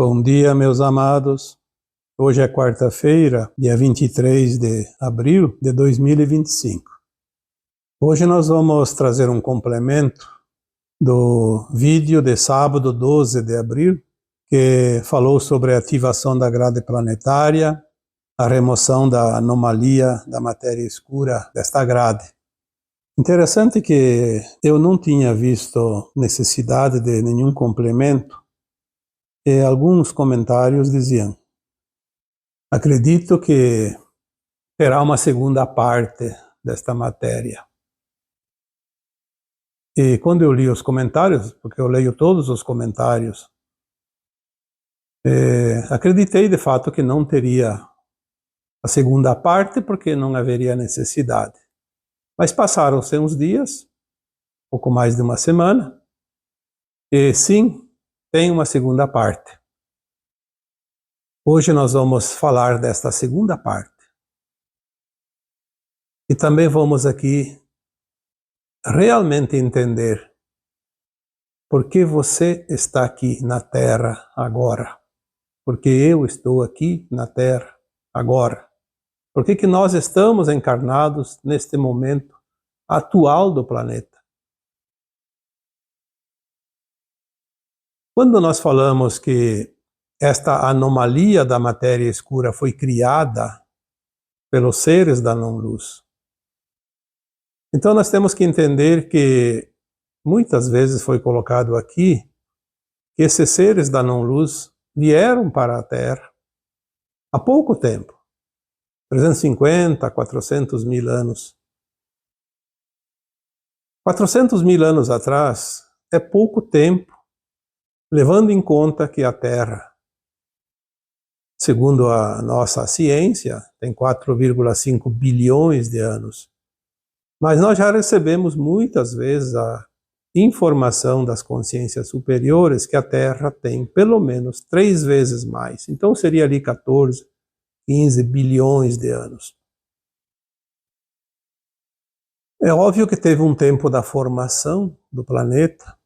Bom dia, meus amados. Hoje é quarta-feira, dia 23 de abril de 2025. Hoje nós vamos trazer um complemento do vídeo de sábado 12 de abril, que falou sobre a ativação da grade planetária, a remoção da anomalia da matéria escura desta grade. Interessante que eu não tinha visto necessidade de nenhum complemento, e alguns comentários diziam: acredito que terá uma segunda parte desta matéria. E quando eu li os comentários, porque eu leio todos os comentários, acreditei de fato que não teria a segunda parte, porque não haveria necessidade. Mas passaram-se uns dias, pouco mais de uma semana, e sim, tem uma segunda parte. Hoje nós vamos falar desta segunda parte. E também vamos aqui realmente entender por que você está aqui na Terra agora. Porque eu estou aqui na Terra agora. Por que nós estamos encarnados neste momento atual do planeta? Quando nós falamos que esta anomalia da matéria escura foi criada pelos seres da não-luz, então nós temos que entender que muitas vezes foi colocado aqui que esses seres da não-luz vieram para a Terra há pouco tempo, 350, 400 mil anos. 400 mil anos atrás é pouco tempo, levando em conta que a Terra, segundo a nossa ciência, tem 4,5 bilhões de anos. Mas nós já recebemos muitas vezes a informação das consciências superiores que a Terra tem pelo menos 3 vezes mais. Então seria ali 14, 15 bilhões de anos. É óbvio que teve um tempo da formação do planeta,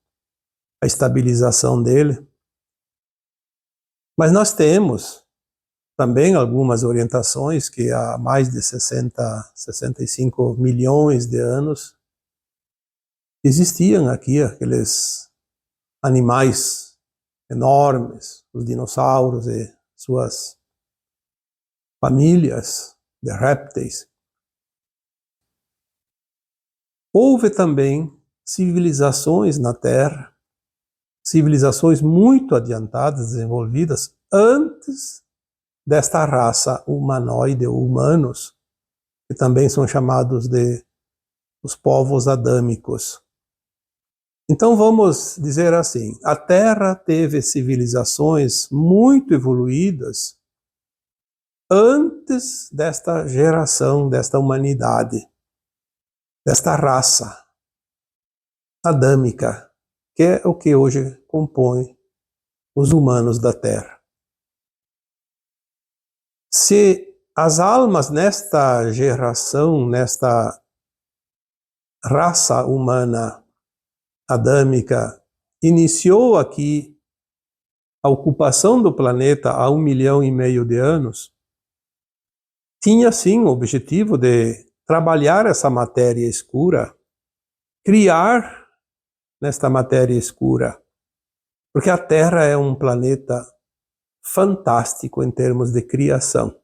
a estabilização dele, mas nós temos também algumas orientações que há mais de 65 milhões de anos existiam aqui aqueles animais enormes, os dinossauros e suas famílias de répteis. Houve também civilizações na Terra, civilizações muito adiantadas, desenvolvidas antes desta raça humanoide ou humanos, que também são chamados de os povos adâmicos. Então vamos dizer assim, a Terra teve civilizações muito evoluídas antes desta geração, desta humanidade, desta raça adâmica, que é o que hoje compõe os humanos da Terra. Se as almas nesta geração, nesta raça humana adâmica, iniciou aqui a ocupação do planeta há 1,5 milhão de anos, tinha sim o objetivo de trabalhar essa matéria escura, criar nesta matéria escura, porque a Terra é um planeta fantástico em termos de criação.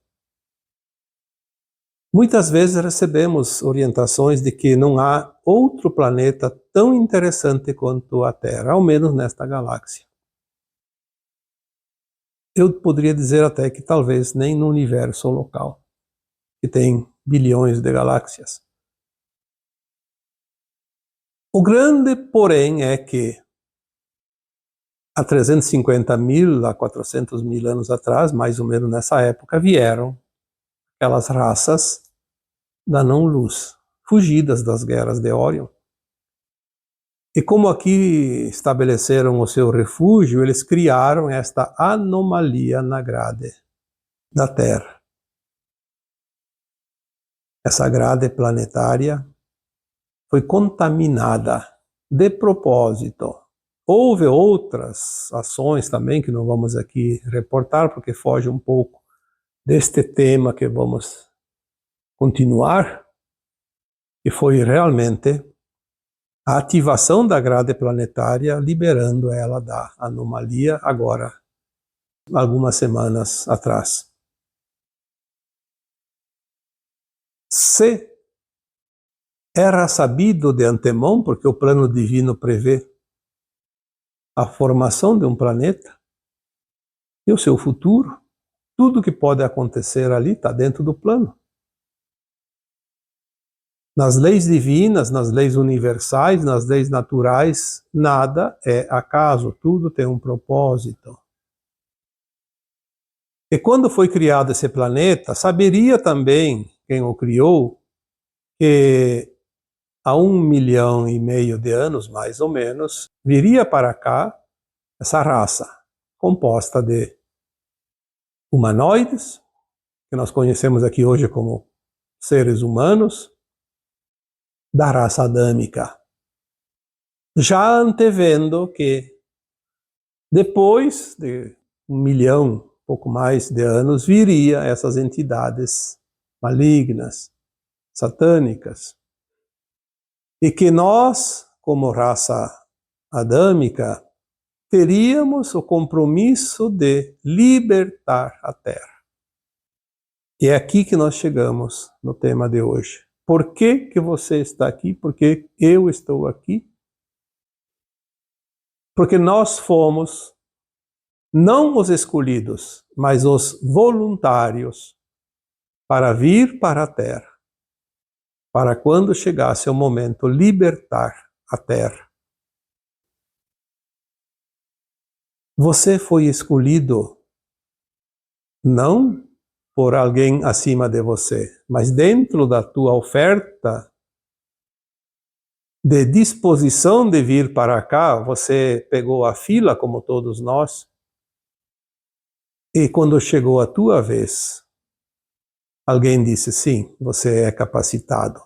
Muitas vezes recebemos orientações de que não há outro planeta tão interessante quanto a Terra, ao menos nesta galáxia. Eu poderia dizer até que talvez nem no universo local, que tem bilhões de galáxias. O grande, porém, é que há 350 mil, a 400 mil anos atrás, mais ou menos nessa época, vieram aquelas raças da não-luz, fugidas das guerras de Órion. E como aqui estabeleceram o seu refúgio, eles criaram esta anomalia na grade da Terra. Essa grade planetária foi contaminada de propósito, Houve outras ações também que não vamos aqui reportar, porque foge um pouco deste tema que vamos continuar, que foi realmente a ativação da grade planetária, liberando ela da anomalia agora, algumas semanas atrás. Se era sabido de antemão, porque o plano divino prevê a formação de um planeta e o seu futuro, tudo que pode acontecer ali está dentro do plano. Nas leis divinas, nas leis universais, nas leis naturais, nada é acaso, tudo tem um propósito. E quando foi criado esse planeta, saberia também quem o criou que há 1,5 milhão de anos, mais ou menos, viria para cá essa raça composta de humanoides, que nós conhecemos aqui hoje como seres humanos, da raça adâmica, já antevendo que depois de 1 milhão, pouco mais de anos, viria essas entidades malignas, satânicas, e que nós, como raça adâmica, teríamos o compromisso de libertar a Terra. E é aqui que nós chegamos no tema de hoje. Por que você está aqui? Por que eu estou aqui? Porque nós fomos não os escolhidos, mas os voluntários para vir para a Terra, para quando chegasse o momento libertar a Terra. Você foi escolhido não por alguém acima de você, mas dentro da tua oferta de disposição de vir para cá, você pegou a fila como todos nós, e quando chegou a tua vez, alguém disse sim, você é capacitado.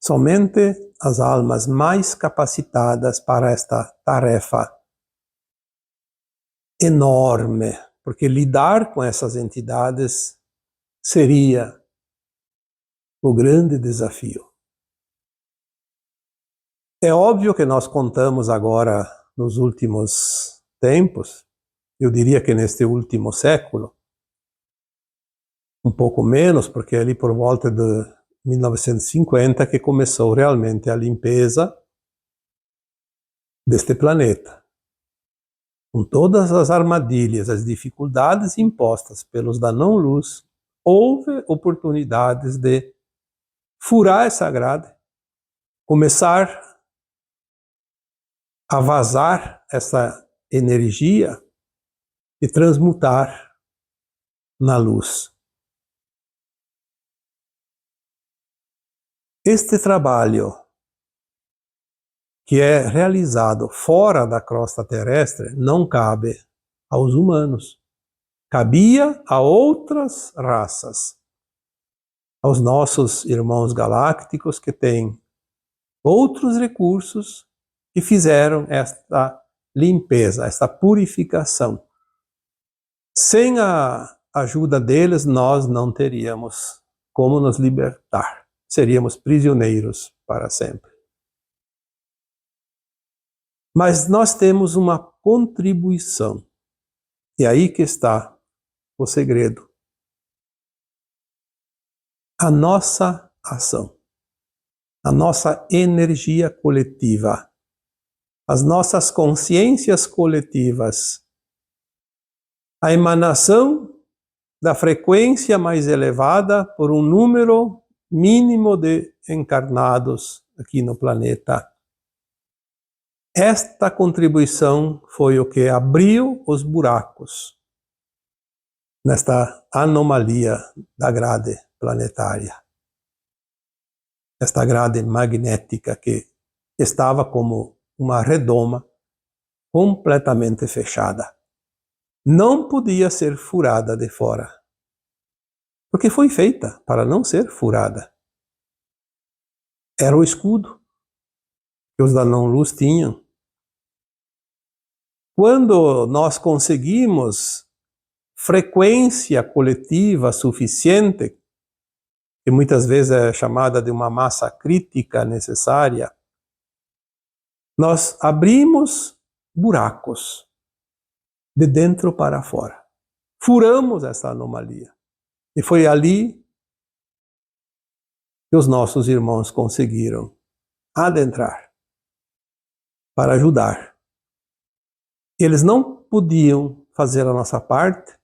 Somente as almas mais capacitadas para esta tarefa enorme, porque lidar com essas entidades seria o grande desafio. É óbvio que nós contamos agora, nos últimos tempos, eu diria que neste último século, um pouco menos, porque ali por volta de 1950 que começou realmente a limpeza deste planeta. Com todas as armadilhas, as dificuldades impostas pelos da não-luz, houve oportunidades de furar essa grade, começar a vazar essa energia e transmutar na luz. Este trabalho, que é realizado fora da crosta terrestre, não cabe aos humanos. Cabia a outras raças, aos nossos irmãos galácticos que têm outros recursos e fizeram esta limpeza, esta purificação. Sem a ajuda deles, nós não teríamos como nos libertar. Seríamos prisioneiros para sempre. Mas nós temos uma contribuição. E aí que está o segredo. A nossa ação, a nossa energia coletiva, as nossas consciências coletivas, a emanação da frequência mais elevada por um número mínimo de encarnados aqui no planeta. Esta contribuição foi o que abriu os buracos nesta anomalia da grade planetária. Esta grade magnética que estava como uma redoma completamente fechada. Não podia ser furada de fora, porque foi feita para não ser furada. Era o escudo que os da não-luz tinham. Quando nós conseguimos frequência coletiva suficiente, que muitas vezes é chamada de uma massa crítica necessária, nós abrimos buracos de dentro para fora. Furamos essa anomalia. E foi ali que os nossos irmãos conseguiram adentrar para ajudar. Eles não podiam fazer a nossa parte,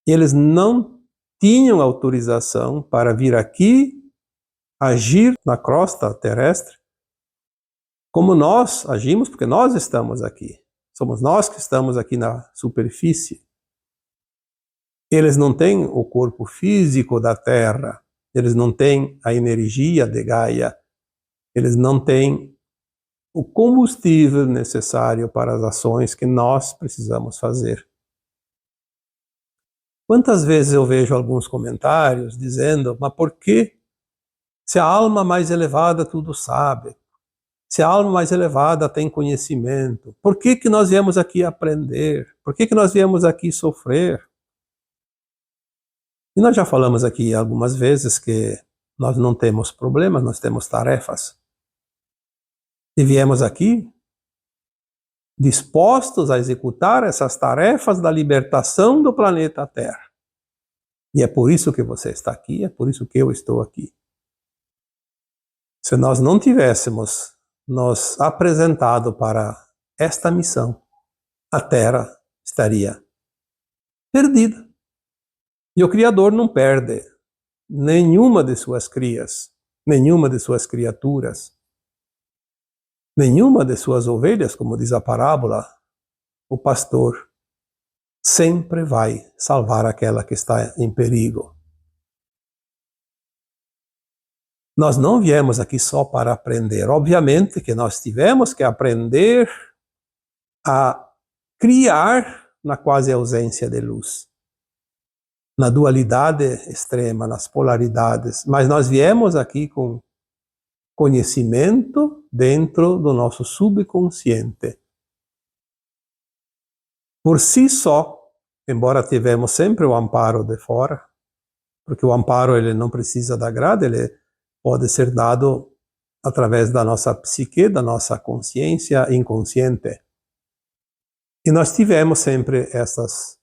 eles não tinham autorização para vir aqui agir na crosta terrestre como nós agimos, porque nós estamos aqui. Somos nós que estamos aqui na superfície. Eles não têm o corpo físico da Terra, eles não têm a energia de Gaia, eles não têm o combustível necessário para as ações que nós precisamos fazer. Quantas vezes eu vejo alguns comentários dizendo, mas por que, se a alma mais elevada tudo sabe, se a alma mais elevada tem conhecimento, por que que nós viemos aqui aprender? Por que que nós viemos aqui sofrer? E nós já falamos aqui algumas vezes que nós não temos problemas, nós temos tarefas. E viemos aqui dispostos a executar essas tarefas da libertação do planeta Terra. E é por isso que você está aqui, é por isso que eu estou aqui. Se nós não tivéssemos nos apresentado para esta missão, a Terra estaria perdida. E o Criador não perde nenhuma de suas crias, nenhuma de suas criaturas, nenhuma de suas ovelhas, como diz a parábola. O pastor sempre vai salvar aquela que está em perigo. Nós não viemos aqui só para aprender. Obviamente que nós tivemos que aprender a criar na quase ausência de luz, na dualidade extrema, nas polaridades. Mas nós viemos aqui com conhecimento dentro do nosso subconsciente. Por si só, embora tivemos sempre o amparo de fora, porque o amparo ele não precisa da grade, ele pode ser dado através da nossa psique, da nossa consciência inconsciente. E nós tivemos sempre essas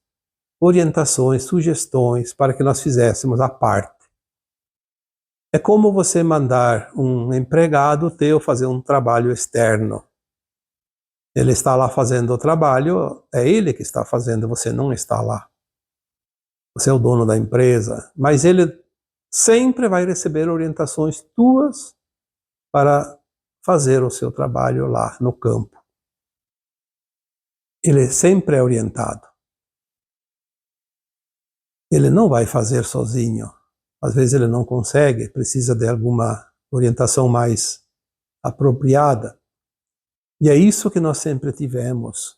orientações, sugestões para que nós fizéssemos a parte. É como você mandar um empregado teu fazer um trabalho externo. Ele está lá fazendo o trabalho, é ele que está fazendo, você não está lá. Você é o dono da empresa, mas ele sempre vai receber orientações tuas para fazer o seu trabalho lá no campo. Ele sempre é orientado. Ele não vai fazer sozinho. Às vezes ele não consegue, precisa de alguma orientação mais apropriada. E é isso que nós sempre tivemos.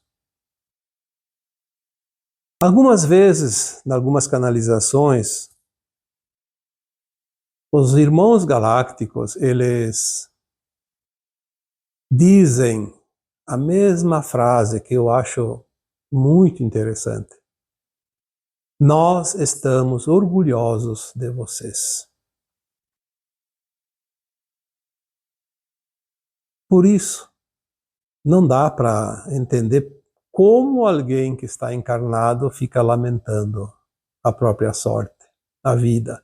Algumas vezes, em algumas canalizações, os irmãos galácticos, eles dizem a mesma frase que eu acho muito interessante. Nós estamos orgulhosos de vocês. Por isso, não dá para entender como alguém que está encarnado fica lamentando a própria sorte, a vida.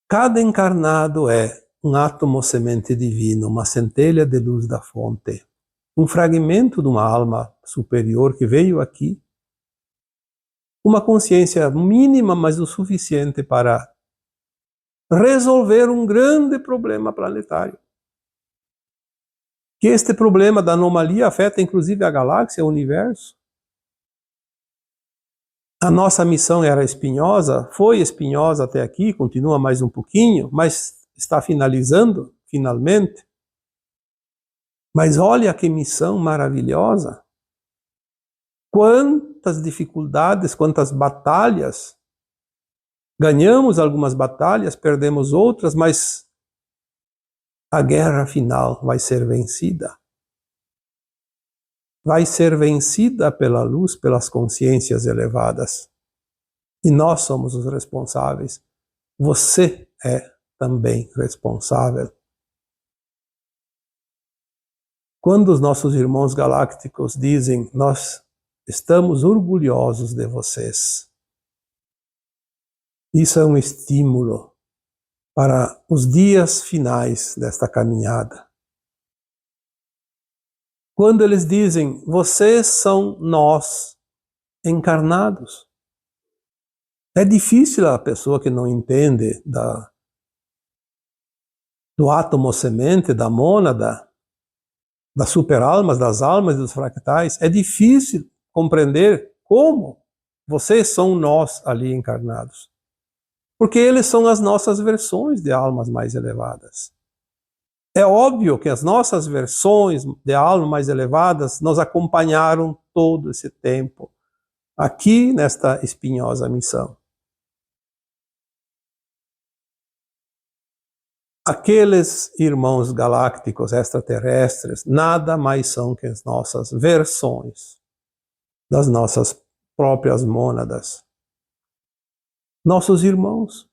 Cada encarnado é um átomo semente divino, uma centelha de luz da fonte, um fragmento de uma alma superior que veio aqui, uma consciência mínima, mas o suficiente para resolver um grande problema planetário. Que este problema da anomalia afeta inclusive a galáxia, o universo. A nossa missão era espinhosa, foi espinhosa até aqui, continua mais um pouquinho, mas está finalizando, finalmente. Mas olha que missão maravilhosa. Quantas dificuldades, quantas batalhas. Ganhamos algumas batalhas, perdemos outras, mas a guerra final vai ser vencida. Vai ser vencida pela luz, pelas consciências elevadas. E nós somos os responsáveis. Você é também responsável. Quando os nossos irmãos galácticos dizem, nós estamos orgulhosos de vocês, isso é um estímulo para os dias finais desta caminhada. Quando eles dizem, vocês são nós encarnados, é difícil a pessoa que não entende do átomo semente, da mônada, das superalmas, das almas e dos fractais, é difícil compreender como vocês são nós ali encarnados. Porque eles são as nossas versões de almas mais elevadas. É óbvio que as nossas versões de almas mais elevadas nos acompanharam todo esse tempo, aqui nesta espinhosa missão. Aqueles irmãos galácticos extraterrestres nada mais são que as nossas versões das nossas próprias mônadas. Nossos irmãos.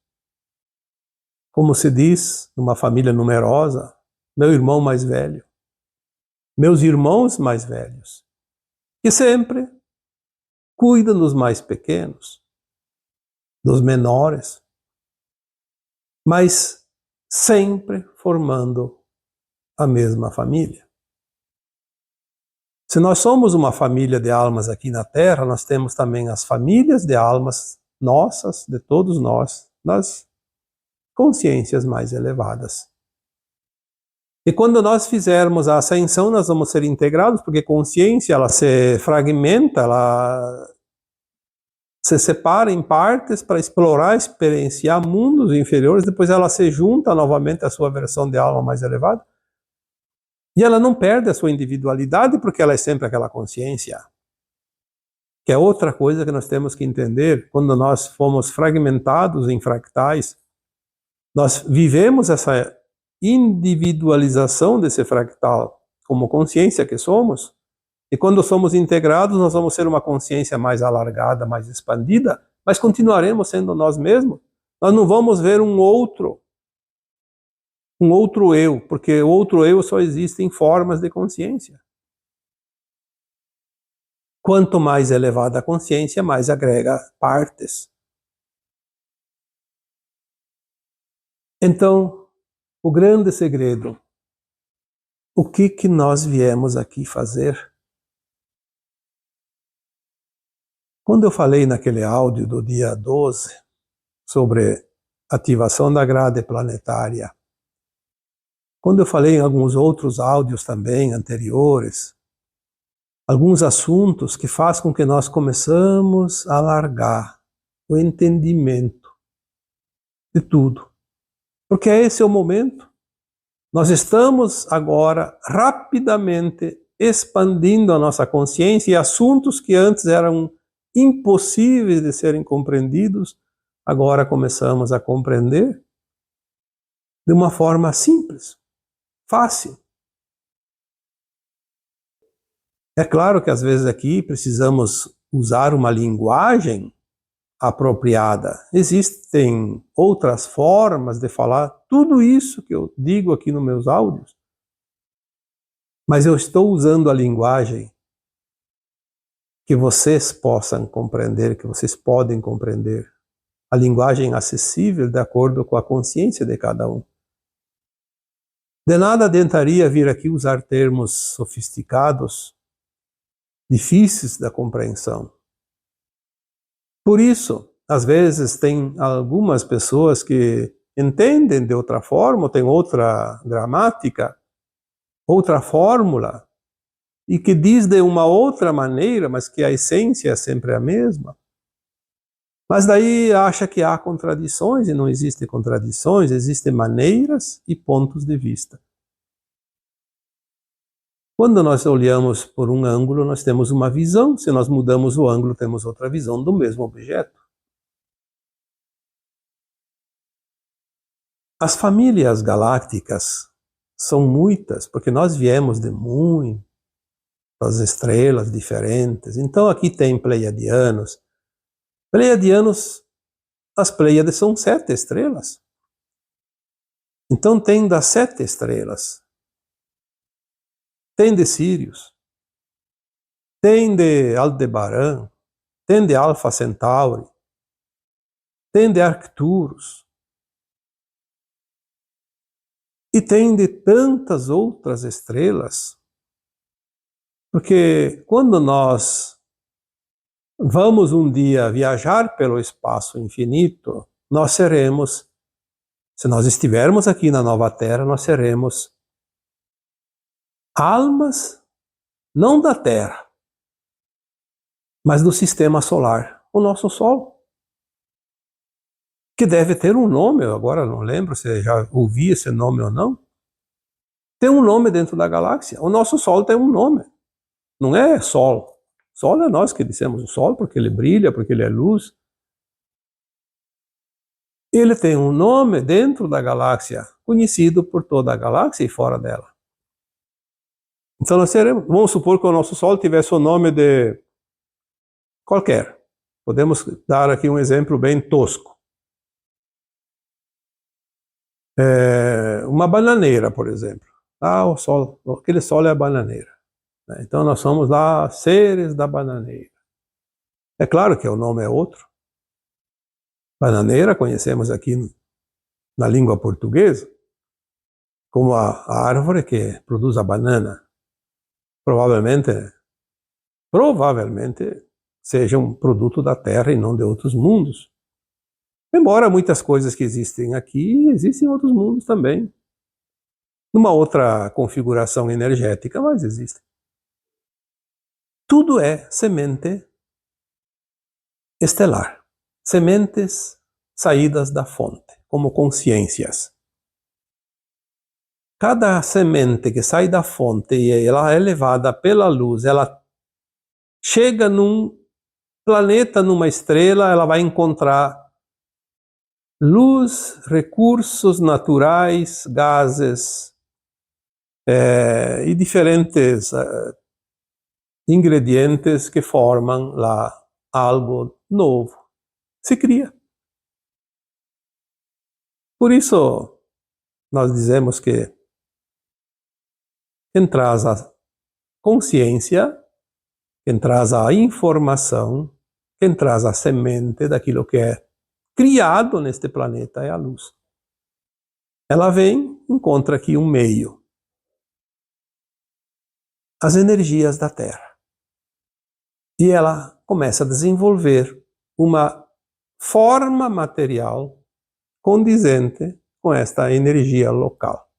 Como se diz numa família numerosa, meu irmão mais velho, meus irmãos mais velhos, que sempre cuidam dos mais pequenos, dos menores, mas sempre formando a mesma família. Se nós somos uma família de almas aqui na Terra, nós temos também as famílias de almas nossas, de todos nós, nas consciências mais elevadas. E quando nós fizermos a ascensão, nós vamos ser integrados, porque consciência, ela se fragmenta, ela se separa em partes para explorar, experienciar mundos inferiores, depois ela se junta novamente à sua versão de alma mais elevada. E ela não perde a sua individualidade, porque ela é sempre aquela consciência. Que é outra coisa que nós temos que entender, quando nós fomos fragmentados em fractais, nós vivemos essa individualização desse fractal como consciência que somos, e quando somos integrados, nós vamos ser uma consciência mais alargada, mais expandida, mas continuaremos sendo nós mesmos. Nós não vamos ver um outro eu, porque o outro eu só existe em formas de consciência. Quanto mais elevada a consciência, mais agrega partes. Então, o grande segredo, o que nós viemos aqui fazer? Quando eu falei naquele áudio do dia 12 sobre ativação da grade planetária, quando eu falei em alguns outros áudios também anteriores, alguns assuntos que fazem com que nós começamos a alargar o entendimento de tudo. Porque esse é o momento. Nós estamos agora rapidamente expandindo a nossa consciência e assuntos que antes eram impossíveis de serem compreendidos, agora começamos a compreender de uma forma simples, fácil. É claro que às vezes aqui precisamos usar uma linguagem apropriada. Existem outras formas de falar tudo isso que eu digo aqui nos meus áudios, mas eu estou usando a linguagem que vocês possam compreender, que vocês podem compreender. A linguagem acessível de acordo com a consciência de cada um. De nada adiantaria vir aqui usar termos sofisticados, difíceis da compreensão. Por isso, às vezes tem algumas pessoas que entendem de outra forma, tem outra gramática, outra fórmula, e que diz de uma outra maneira, mas que a essência é sempre a mesma. Mas daí acha que há contradições, e não existem contradições, existem maneiras e pontos de vista. Quando nós olhamos por um ângulo, nós temos uma visão. Se nós mudamos o ângulo, temos outra visão do mesmo objeto. As famílias galácticas são muitas, porque nós viemos de muitas estrelas diferentes. Então aqui tem pleiadianos. Pleiadianos, as Pleiades são 7 estrelas. Então tem das 7 estrelas. Tem de Sírius, tem de Aldebaran, tem de Alfa Centauri, tem de Arcturus, e tem de tantas outras estrelas, porque quando nós vamos um dia viajar pelo espaço infinito, nós seremos, se nós estivermos aqui na Nova Terra, nós seremos almas, não da Terra, mas do Sistema Solar, o nosso Sol, que deve ter um nome, eu agora não lembro se já ouvi esse nome ou não. Tem um nome dentro da galáxia. O nosso Sol tem um nome. Não é Sol. Sol é nós que dissemos o Sol, porque ele brilha, porque ele é luz. Ele tem um nome dentro da galáxia, conhecido por toda a galáxia e fora dela. Então nós seremos, vamos supor que o nosso Sol tivesse o nome de qualquer. Podemos dar aqui um exemplo bem tosco. Uma bananeira, por exemplo. O Sol, aquele Sol é a bananeira. Então nós somos lá seres da bananeira. É claro que o nome é outro. Bananeira conhecemos aqui na língua portuguesa como a árvore que produz a banana. Provavelmente seja um produto da Terra e não de outros mundos. Embora muitas coisas que existem aqui, existem em outros mundos também. Numa outra configuração energética, mas existem. Tudo é semente estelar. Sementes saídas da fonte, como consciências. Cada semente que sai da fonte e ela é levada pela luz, ela chega num planeta, numa estrela, ela vai encontrar luz, recursos naturais, gases e diferentes ingredientes que formam lá algo novo. Se cria. Por isso, nós dizemos que quem traz a consciência, quem traz a informação, quem traz a semente daquilo que é criado neste planeta é a luz. Ela vem, encontra aqui um meio. As energias da Terra. E ela começa a desenvolver uma forma material condizente com esta energia local.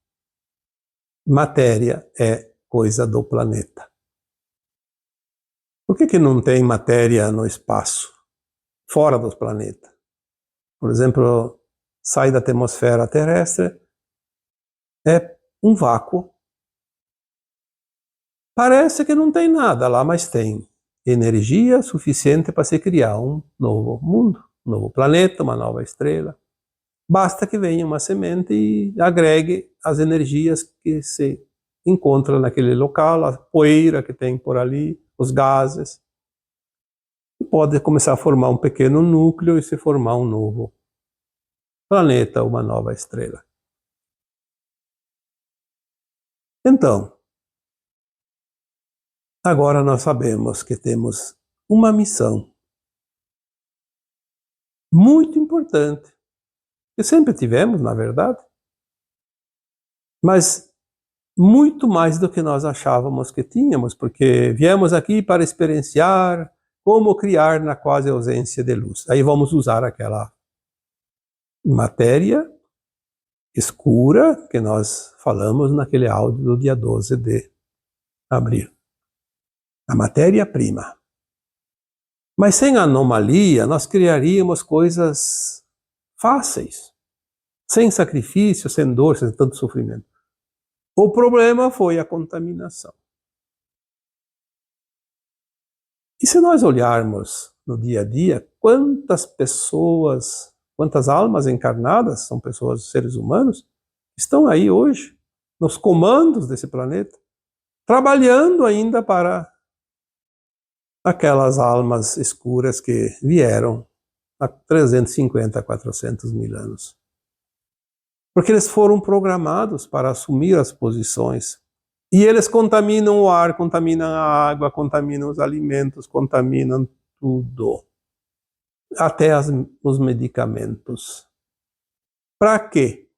Matéria é coisa do planeta. Por que não tem matéria no espaço, fora do planeta? Por exemplo, sai da atmosfera terrestre, é um vácuo. Parece que não tem nada lá, mas tem energia suficiente para se criar um novo mundo, um novo planeta, uma nova estrela. Basta que venha uma semente e agregue as energias que se encontram naquele local, a poeira que tem por ali, os gases. E pode começar a formar um pequeno núcleo e se formar um novo planeta, uma nova estrela. Então, agora nós sabemos que temos uma missão muito importante, que sempre tivemos, na verdade, mas muito mais do que nós achávamos que tínhamos, porque viemos aqui para experienciar como criar na quase ausência de luz. Aí vamos usar aquela matéria escura que nós falamos naquele áudio do dia 12 de abril. A matéria-prima. Mas sem anomalia, nós criaríamos coisas fáceis, sem sacrifício, sem dor, sem tanto sofrimento. O problema foi a contaminação. E se nós olharmos no dia a dia, quantas pessoas, quantas almas encarnadas, são pessoas, seres humanos, estão aí hoje, nos comandos desse planeta, trabalhando ainda para aquelas almas escuras que vieram há 350 a 400 mil anos. Porque eles foram programados para assumir as posições. E eles contaminam o ar, contaminam a água, contaminam os alimentos, contaminam tudo. Até os medicamentos. Para quê?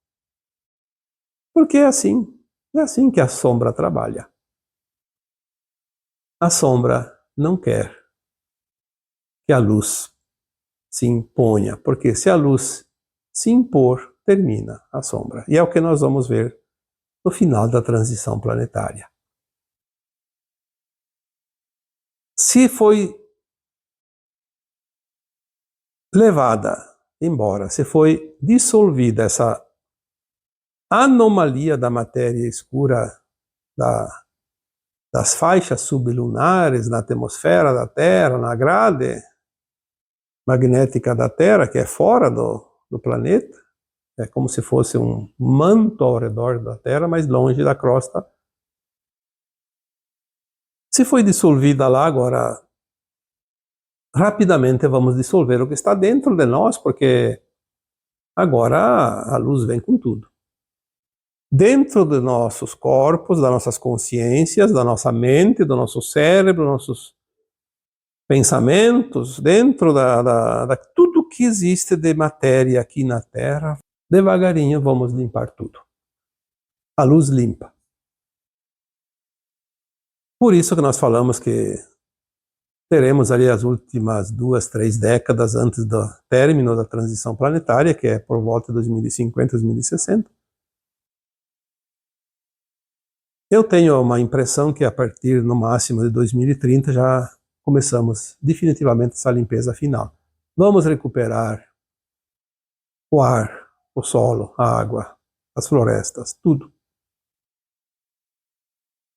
Porque é assim que a sombra trabalha. A sombra não quer que a luz se imponha, porque se a luz se impor, termina a sombra. E é o que nós vamos ver no final da transição planetária. Se foi levada embora, se foi dissolvida essa anomalia da matéria escura das faixas sublunares na atmosfera da Terra, na grade magnética da Terra, que é fora do planeta, é como se fosse um manto ao redor da Terra, mas longe da crosta. Se foi dissolvida lá, agora rapidamente vamos dissolver o que está dentro de nós, porque agora a luz vem com tudo. Dentro de nossos corpos, das nossas consciências, da nossa mente, do nosso cérebro, nossos pensamentos, dentro da tudo que existe de matéria aqui na Terra, devagarinho vamos limpar tudo. A luz limpa. Por isso que nós falamos que teremos ali as últimas 2, 3 décadas antes do término da transição planetária, que é por volta de 2050, 2060. Eu tenho uma impressão que a partir, no máximo, de 2030 já começamos definitivamente essa limpeza final. Vamos recuperar o ar, o solo, a água, as florestas, tudo.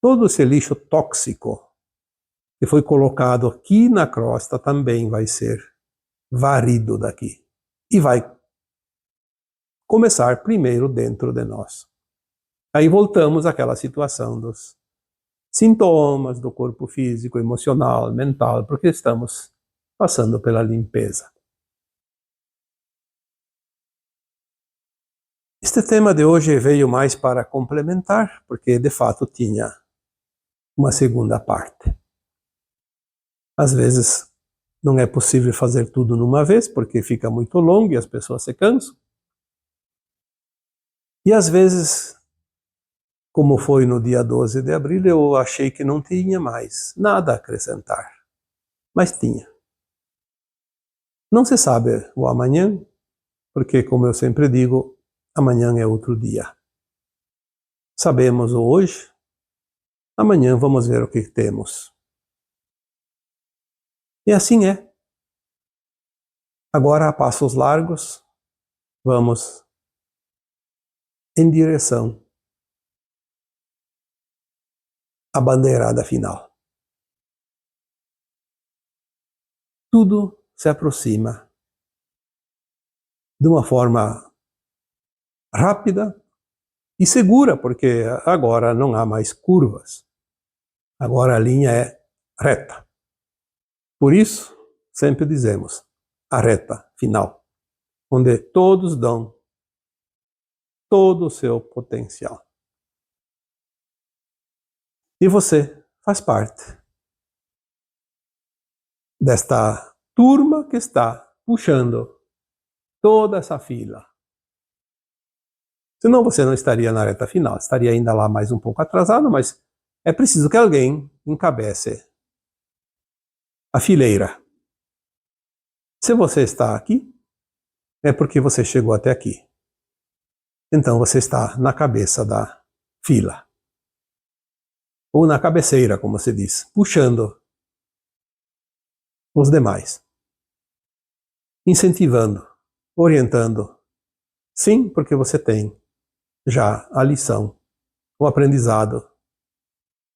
Todo esse lixo tóxico que foi colocado aqui na crosta também vai ser varrido daqui. E vai começar primeiro dentro de nós. Aí voltamos àquela situação dos sintomas do corpo físico, emocional, mental, porque estamos passando pela limpeza. Este tema de hoje veio mais para complementar, porque de fato tinha uma segunda parte. Às vezes não é possível fazer tudo numa vez, porque fica muito longo e as pessoas se cansam. E às vezes, como foi no dia 12 de abril, eu achei que não tinha mais nada a acrescentar. Mas tinha. Não se sabe o amanhã, porque, como eu sempre digo, amanhã é outro dia. Sabemos o hoje, amanhã vamos ver o que temos. E assim é. Agora, a passos largos, vamos em direção à bandeirada final. Tudo se aproxima de uma forma rápida e segura, porque agora não há mais curvas. Agora a linha é reta. Por isso, sempre dizemos, a reta final, onde todos dão todo o seu potencial. E você faz parte desta turma que está puxando toda essa fila. Senão você não estaria na reta final, estaria ainda lá mais um pouco atrasado, mas é preciso que alguém encabece a fileira. Se você está aqui, é porque você chegou até aqui. Então você está na cabeça da fila. Ou na cabeceira, como se diz, puxando os demais. Incentivando, orientando. Sim, porque você tem já a lição, o aprendizado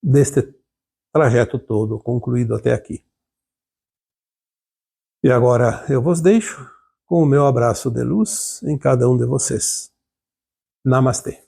deste trajeto todo concluído até aqui. E agora eu vos deixo com o meu abraço de luz em cada um de vocês. Namastê.